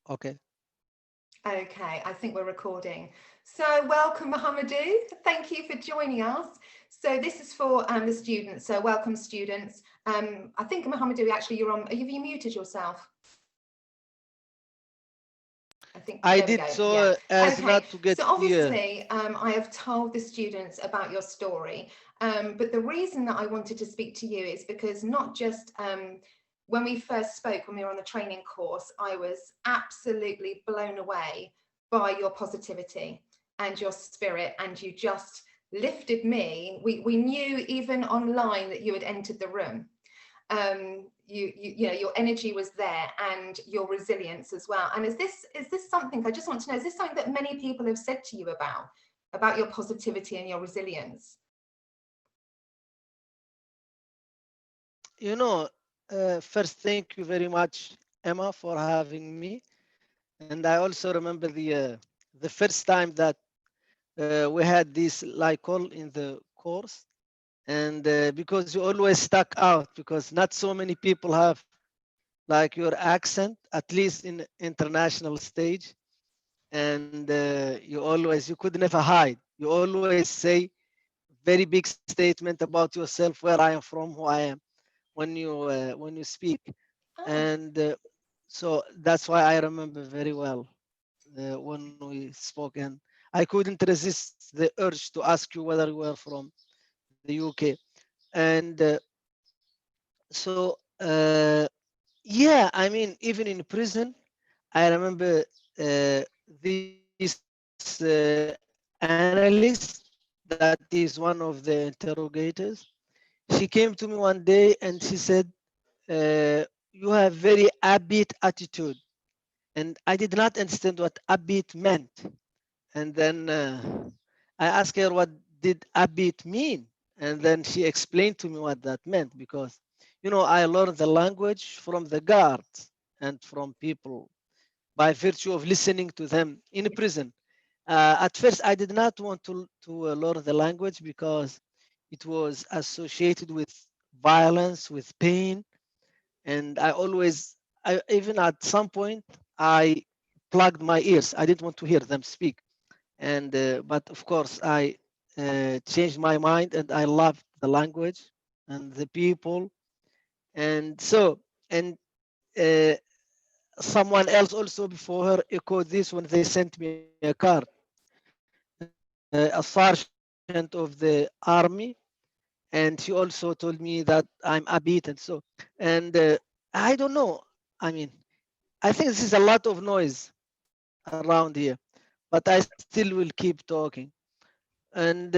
Okay. Okay, I think we're recording. So welcome, Mohamedou. Thank you for joining us. So this is for the students. So welcome, students. I think, Mohamedou, actually you're on, have you muted yourself? I think, I there we did go. Yeah. so as Okay. not to So get fear. obviously, I have told the students about your story. But the reason that I wanted to speak to you is because not just when we first spoke, when we were on the training course, I was absolutely blown away by your positivity and your spirit, and you just lifted me. We knew even online that you had entered the room. You know, your energy was there and your resilience as well. And is this something, I just want to know, is this something that many people have said to you about your positivity and your resilience? You know, first, thank you very much, Emma, for having me. And I also remember the first time that we had this like call in the course, and because you always stuck out because not so many people have like your accent, at least in international stage, and you could never hide. You always say very big statement about yourself, where I am from, who I am, when you speak, Oh, and so that's why I remember very well when we spoke, and I couldn't resist the urge to ask you whether you were from the UK, and so yeah, I mean, even in prison, I remember this analyst that is one of the interrogators. She came to me one day and she said, you have very upbeat attitude. And I did not understand what upbeat meant. And then I asked her, what did upbeat mean? And then she explained to me what that meant because, I learned the language from the guards and from people by virtue of listening to them in prison. At first, I did not want to learn the language because it was associated with violence, with pain, and even at some point, I plugged my ears. I didn't want to hear them speak, and but of course, I changed my mind, and I loved the language and the people, and so and. Uh, Someone else also before her echoed this when they sent me a card, a sergeant of the army, and she also told me that I'm upbeat and so. And I don't know. I mean, I think this is a lot of noise around here, but I still will keep talking. And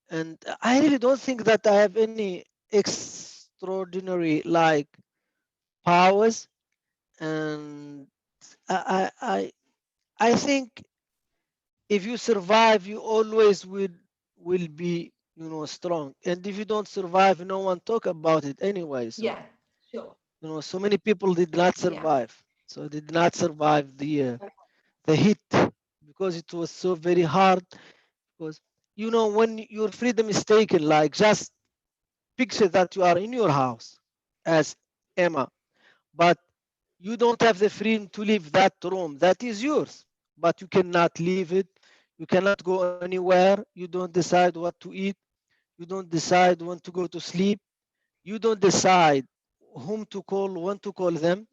and I really don't think that I have any extraordinary like powers, and I I I I think if you survive, you always will be strong. And if you don't survive, no one talk about it anyway. So yeah, sure. so many people did not Yeah. survive. So they did not survive the heat because it was so very hard. Because when your freedom is taken, like just picture that you are in your house as Emma, but you don't have the freedom to leave that room that is yours, but you cannot leave it. You cannot go anywhere. You don't decide what to eat. You don't decide when to go to sleep. You don't decide whom to call, when to call them,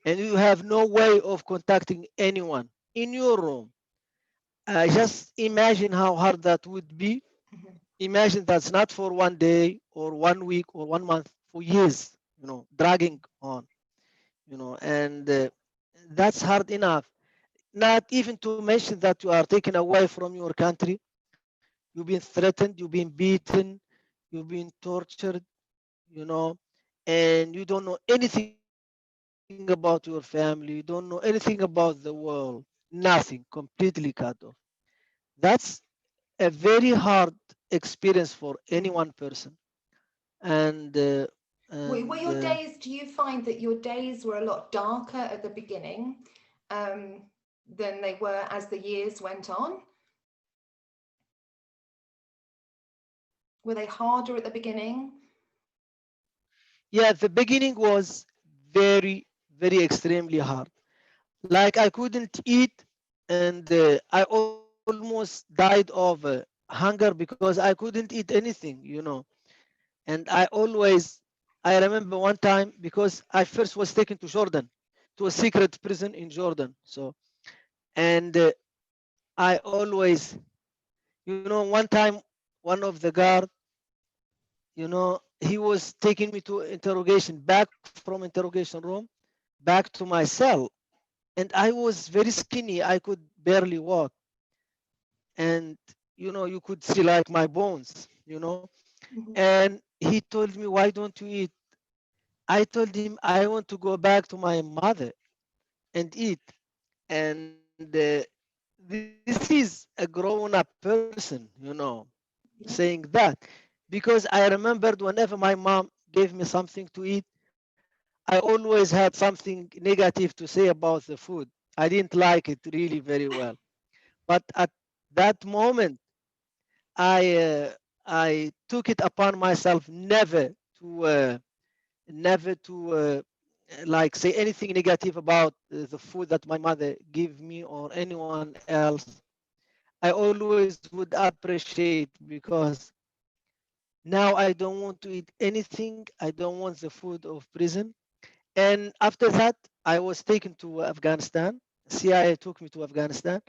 and you have no way of contacting anyone in your room. Just imagine how hard that would be. Mhm. Imagine that's not for one day or 1 week or 1 month, for years, dragging on, and that's hard enough. Not even to mention that you are taken away from your country. You've been threatened, you've been beaten, you've been tortured, you know, and you don't know anything about your family, you don't know anything about the world, nothing, completely cut off. That's a very hard experience for any one person. Mhm. And Were your days, do you find that your days were a lot darker at the beginning um, than they were as the years went on? Were they harder at the beginning? yeah, the beginning was very, very hard. very extremely hard. Like I couldn't eat, and I almost died of hunger because I couldn't eat anything. And I remember one time because I first was taken to Jordan, to a secret prison in Jordan. So, and I always, one time, one of the guard, he was taking me to interrogation, back from interrogation room, back to my cell. And I was very skinny. I could barely walk. And, you could see like my bones. Mhm. And he told me, why don't you eat? I told him, I want to go back to my mother and eat. And this is a grown up person, saying Yeah. that. Because I remembered whenever my mom gave me something to eat, I always had something negative to say about the food. I didn't like it really very well. But at that moment, I took it upon myself never to like say anything negative about the food that my mother give me or anyone else. I always would appreciate because now I don't want to eat anything. I don't want the food of prison. And after that, I was taken to Afghanistan. CIA took me to Afghanistan.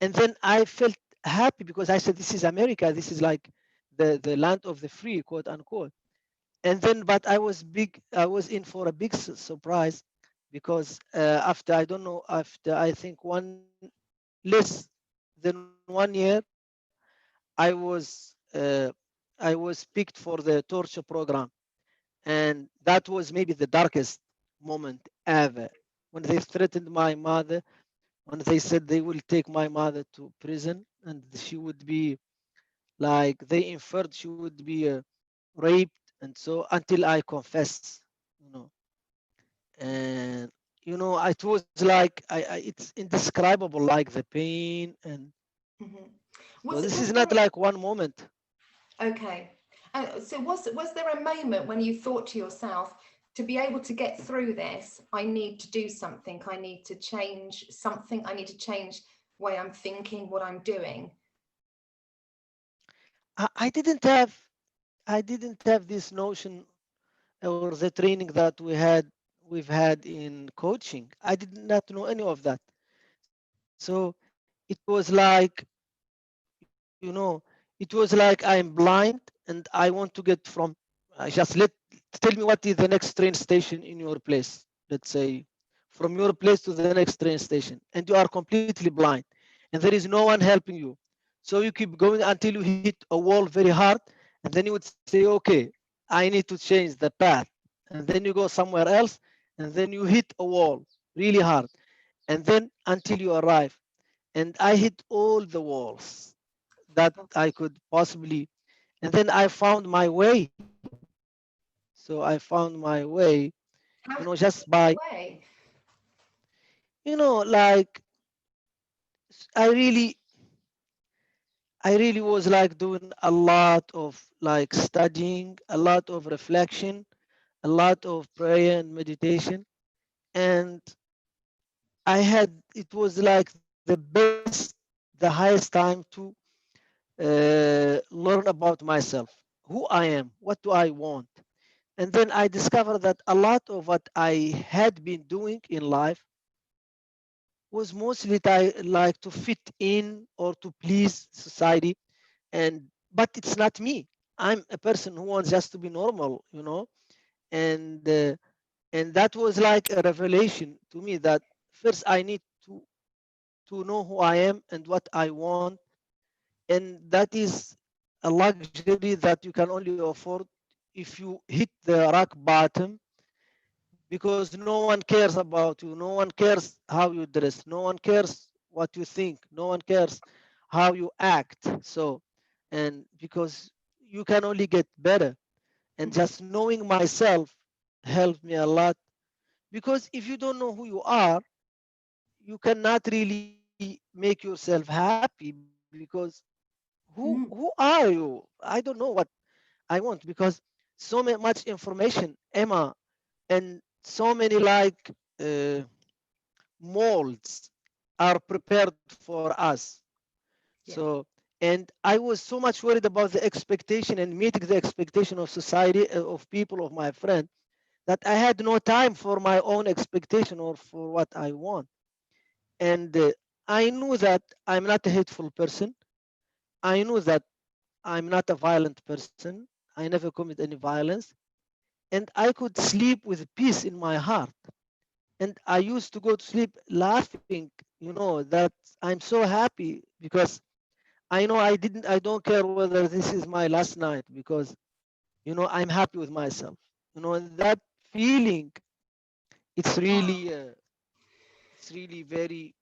And then I felt happy because I said, this is America. This is like the land of the free, quote unquote. And then, but I was in for a big surprise because after, I don't know, after I think less than 1 year, I I was picked for the torture program. And that was maybe the darkest moment ever, when they threatened my mother, when they said they will take my mother to prison and she would be, like they inferred, she would be raped, and so until I confess, you know. And it was like it's indescribable, like the pain. And Mhm. so this Was is not there like one moment. okay? So was there a moment when you thought to yourself, to be able to get through this, I need to do something. I need to change something. I need to change the way I'm thinking, what I'm doing. I didn't have this notion or the training that we've had in coaching. I did not know any of that. So it was like, it was like I'm blind and I want to get from, just tell me what is the next train station in your place. Let's say from your place to the next train station, and you are completely blind, and there is no one helping you. So you keep going until you hit a wall very hard, and then you would say, okay, I need to change the path. And then you go somewhere else, and then you hit a wall really hard, and then until you arrive. And I hit all the walls that I could possibly, and then I found my way. So I found my way, How just did you by, get away? like I really, I really was like doing a lot of like studying, a lot of reflection, a lot of prayer and meditation. And it was like the highest time to learn about myself, who I am, what do I want. And then I discovered that a lot of what I had been doing in life was mostly like to fit in or to please society. And but it's not me. I'm a person who wants just to be normal. And uh, and that was like a revelation to me, that first I need to know who I am and what I want. And that is a luxury that you can only afford if you hit the rock bottom, because no one cares about you, no one cares how you dress, no one cares what you think, no one cares how you act. So, and because you can only get better, and Mhm. just knowing myself helped me a lot. Because if you don't know who you are, you cannot really make yourself happy, because who are Mhm. you? I don't know what I want, because so much information, Emma, and so many like uh, molds are prepared for us. Yeah. So, and I was so much worried about the expectation and meeting the expectation of society, of people, of my friend, that I had no time for my own expectation or for what I want. And I knew that I'm not a hateful person. I knew that I'm not a violent person. I never commit any violence. And I could sleep with peace in my heart. And I used to go to sleep laughing, that I'm so happy because I don't care whether this is my last night because, I'm happy with myself. And that feeling, it's Wow. really, it's really very,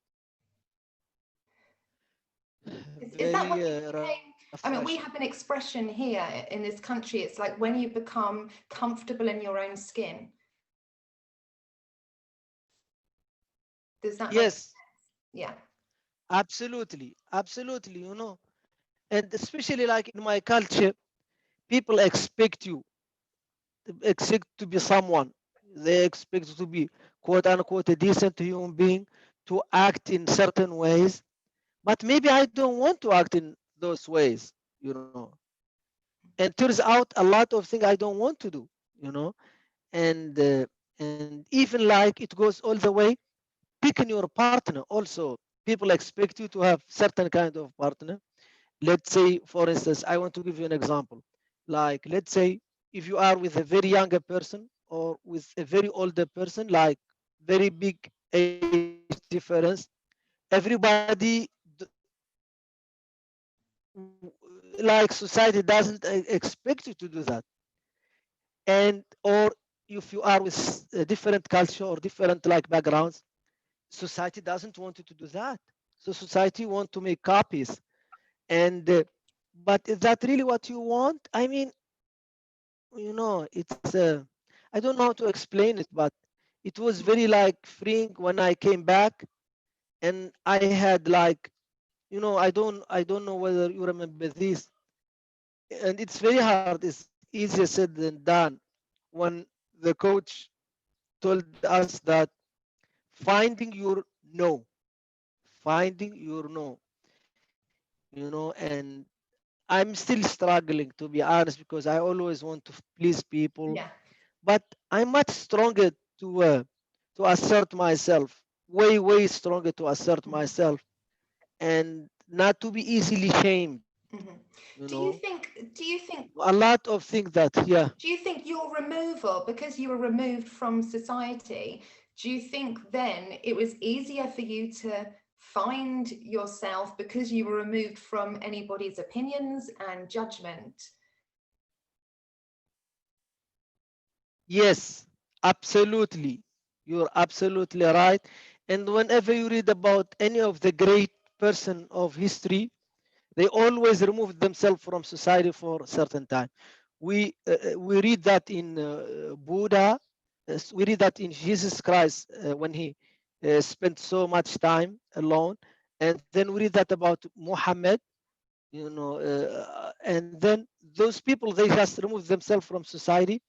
Is that when very you became, I mean, refreshing. we have an expression here in this country. It's like when you become comfortable in your own skin. Does that make Yes, sense? Yeah. absolutely, absolutely. And especially like in my culture, people expect you, expect to be someone. They expect to be quote unquote a decent human being, to act in certain ways. But maybe I don't want to act in those ways, you know. And turns out a lot of things I don't want to do, you know. And even like it goes all the way, picking your partner also. People expect you to have certain kind of partner. Let's say, for instance, I want to give you an example. Like, let's say if you are with a very younger person or with a very older person, like very big age difference, everybody like society doesn't expect you to do that. And or if you are with a different culture or different like backgrounds, society doesn't want you to do that. So society want to make copies. And but is that really what you want? I mean, it's I don't know how to explain it, but it was very like freeing when I came back. And I had like, I don't know whether you remember this. And it's very hard, it's easier said than done, when the coach told us that finding your no, finding your no, and I'm still struggling, to be honest, because I always want to please people, Yeah. but I'm much stronger to assert myself, way stronger to assert Mhm. myself, and not to be easily shamed. Mhm. You Do know, you think, do you think, a lot of things that, yeah. do you think your removal, because you were removed from society, do you think then it was easier for you to find yourself because you were removed from anybody's opinions and judgment? Yes, absolutely. You're absolutely right. And whenever you read about any of the great person of history, they always remove themselves from society for a certain time. We read that in Buddha. We read that in Jesus Christ when he spent so much time alone, and then we read that about Muhammad. And then those people, they just remove themselves from society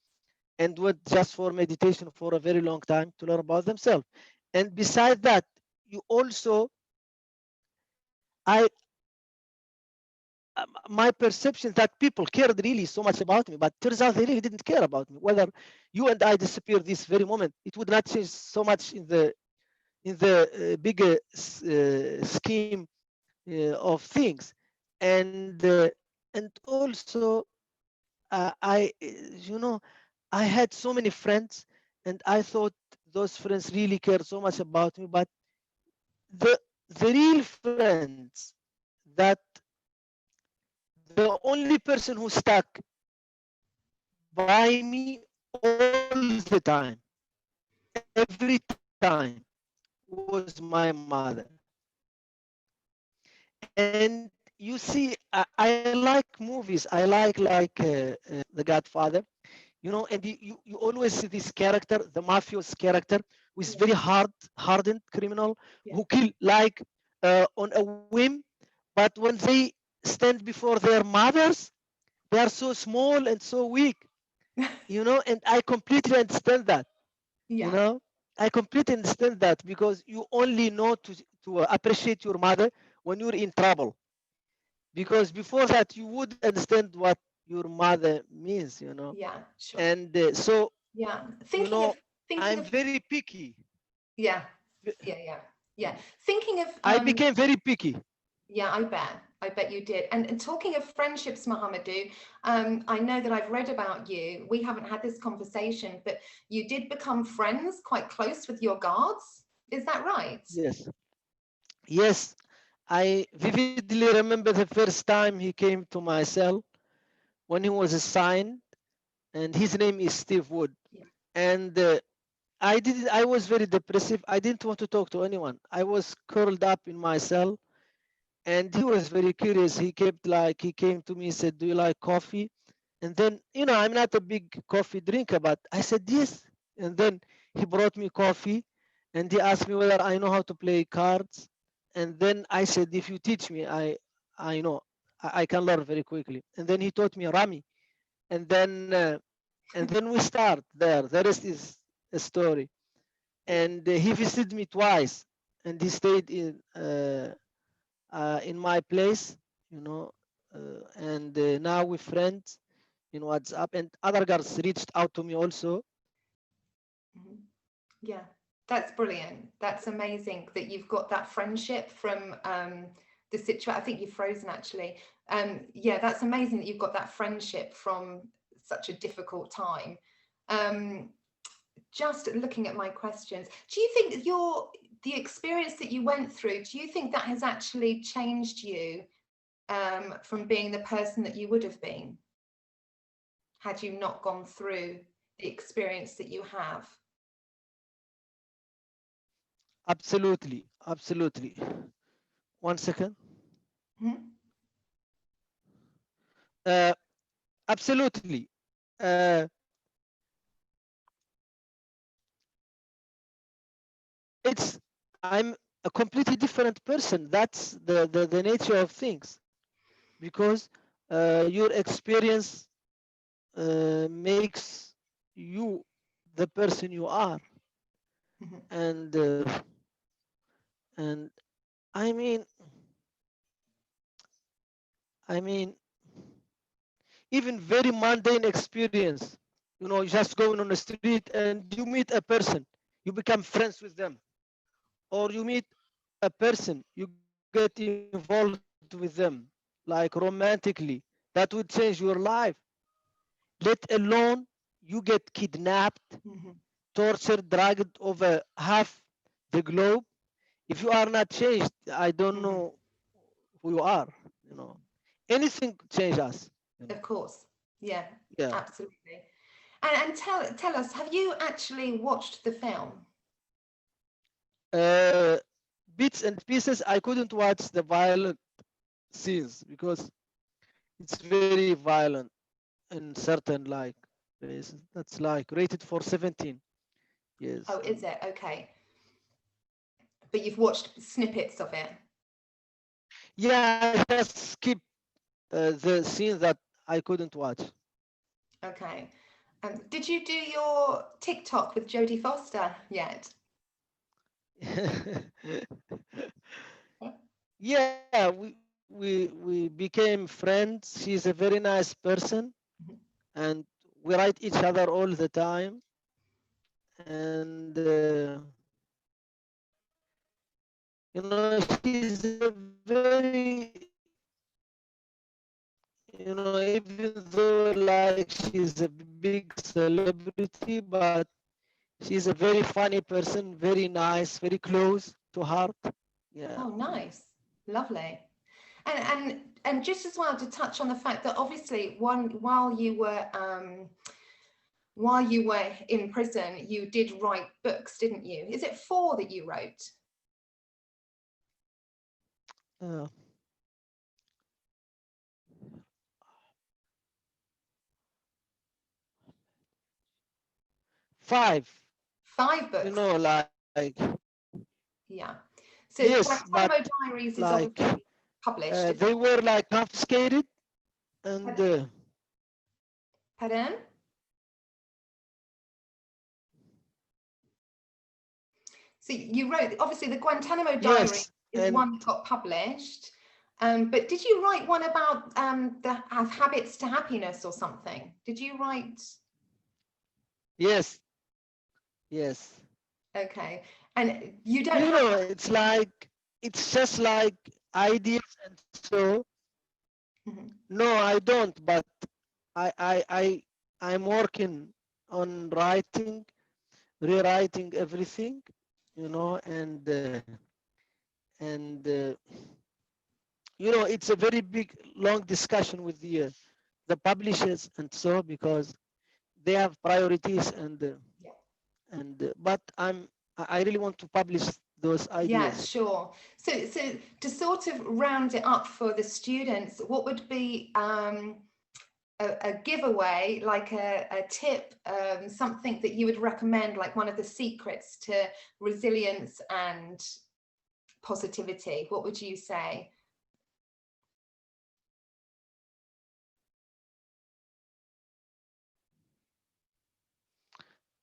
and went just for meditation for a very long time to learn about themselves. And beside that, you also, I my perception that people cared really so much about me, but turns out they really didn't care about me. Whether you and I disappear this very moment, it would not change so much in the bigger scheme of things. And also, I had so many friends, and I thought those friends really cared so much about me. But the real friends that the only person who stuck by me all the time, every time, was my mother. And you see, I like movies. I like The Godfather, and you always see this character, the mafios character, who is very Yeah. hardened criminal, Yeah. who kill like on a whim, but when they stand before their mothers, they are so small and so weak, and I completely understand that, you Yeah. know. I completely understand that, because you only know to appreciate your mother when you're in trouble. Because before that, you wouldn't understand what your mother means, you know. Yeah, sure. And so, Yeah. you Thinking of know, thinking I'm of very picky. yeah, yeah. Thinking of I became very picky. yeah, I bet you did. And talking of friendships, Mohamedou, I know that I've read about you. We haven't had this conversation, but you did become friends, quite close with your guards. Is that right? Yes. Yes. I vividly remember the first time he came to my cell when he was assigned, and his name is Steve Wood. Yeah. And I was very depressive. I didn't want to talk to anyone. I was curled up in my cell, and he was very curious. He came to me, said, "Do you like coffee?" And then, I'm not a big coffee drinker, but I said yes. And then he brought me coffee, and he asked me whether I know how to play cards. And then I said, if you teach me, I know. I can learn very quickly. And then he taught me Rami. And then we start there. The rest is a story. Yeah. And he visited me twice, and he stayed in my place, you know. And now we're friends in WhatsApp, and other girls reached out to me also. Mhm. Yeah, that's brilliant. That's amazing that you've got that friendship from the situation. I think you've frozen actually. Yeah, that's amazing that you've got that friendship from such a difficult time. Um, just looking at my questions, do you think the experience that you went through, do you think that has actually changed you from being the person that you would have been had you not gone through the experience that you have? Absolutely, absolutely. One second. Hmm? Uh, Absolutely. Uh, it's I'm a completely different person. That's the nature of things, because your experience makes you the person you are. Mhm. And I mean, I mean, even very mundane experience. You just going on the street and you meet a person, you become friends with them, or you meet a person, you get involved with them, like romantically. That would change your life. Let alone you get kidnapped, Mhm. tortured, dragged over half the globe. If you are not changed, I don't Mhm. know who you are. You know, anything change us. You Of know, course. Yeah, yeah. absolutely. And tell us, have you actually watched the film? Uh, Bits and pieces. I couldn't watch the violent scenes because it's very violent in certain like places. That's like rated for 17 years. Oh, is And it? Okay. But you've watched snippets of it. yeah, I just skip the scenes that I couldn't watch. Okay. Did you do your TikTok with Jodie Foster yet? Yeah, we became friends. She's a very nice person, and we write each other all the time. And she's a very, even though like she's a big celebrity, but she's a very funny person, very nice, very close to heart. Yeah. Oh, nice. Lovely. And just as well to touch on the fact that obviously while you were in prison, you did write books, didn't you? Is it 4 that you wrote? Uh, 5. 5 books. Like, Yeah. So yes, but Guantanamo Diaries is like obviously published. they were like confiscated, and Pardon? So you wrote, obviously the Guantanamo Diary Yes, is and one that got published, but did you write one about the habits to happiness or something? Did you write? yes, yes. Okay, and you don't You have know, that. it's just like ideas and so. Mhm. No, I don't, but I'm working on writing, rewriting everything, you know, and it's a very big, long discussion with the publishers and so because they have priorities Yeah. but I really want to publish those Yeah, ideas. sure. So to sort of round it up for the students, what would be a giveaway, like a tip, something that you would recommend, like one of the secrets to resilience and positivity? What would you say?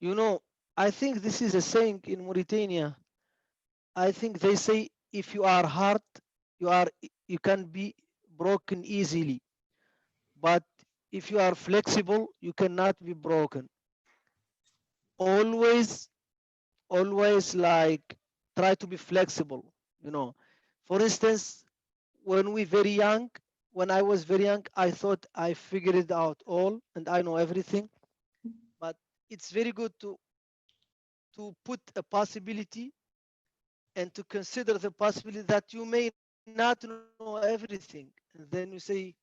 You know, I think this is a saying in Mauritania. I think they say if you are hard, you can be broken easily. But if you are flexible, you cannot be broken. Always, always like try to be flexible. You know, for instance, when we very young, when I was very young, I thought I figured it out all and I know everything. But it's very good to put a possibility and to consider the possibility that you may not know everything. And then you say,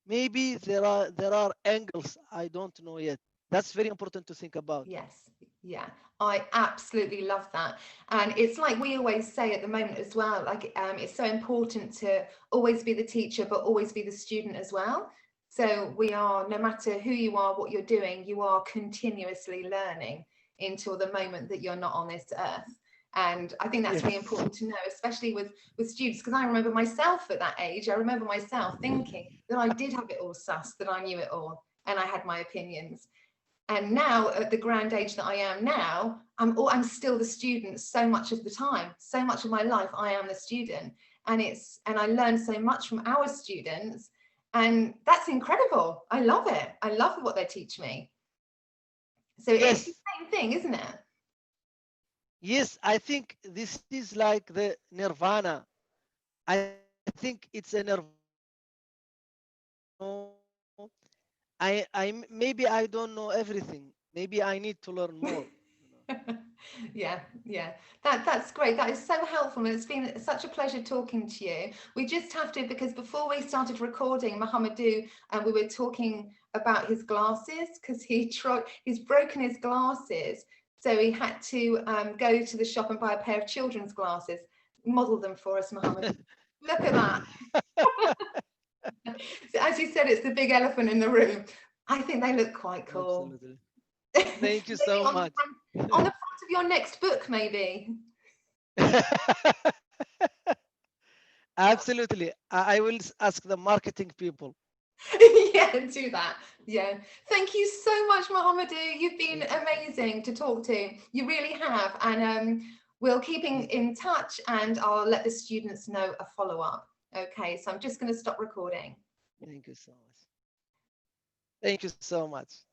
maybe there are angles I don't know yet. That's very important to think about. Yes, yeah, I absolutely love that. And it's like we always say at the moment as well, like it's so important to always be the teacher, but always be the student as well. So we are, no matter who you are, what you're doing, you are continuously learning until the moment that you're not on this earth. And I think that's really Yes. important to know, especially with students, because I remember myself at that age. I remember myself thinking that I did have it all sussed, that I knew it all, and I had my opinions. And now at the grand age that I am now, I'm still the student so much of the time. So much of my life I am the student, and I learn so much from our students, and that's incredible. I love it. I love what they teach me. So it's the Yes. same thing, isn't it? Yes, I think this is like the nirvana. I think it's a nirvana I maybe I don't know everything. Maybe I need to learn more. Yeah, yeah, that's great. That is so helpful, and it's been such a pleasure talking to you. We just have to, because before we started recording, Mohamedou, and we were talking about his glasses, because he's broken his glasses, so he had to go to the shop and buy a pair of children's glasses. Model them for us, Mohamedou. Look at that. So as you said, it's the big elephant in the room. I think they look quite cool. Absolutely. Thank you Maybe so much. on the front of your next book, maybe. Absolutely. I will ask the marketing people. Yeah, do that. Yeah. Thank you so much, Mohamedou. You've been Thank you. amazing to talk to. You really have. And we'll keep Thank in touch, and I'll let the students know a follow-up. Okay, so I'm just going to stop recording. thank you so much. Thank you so much.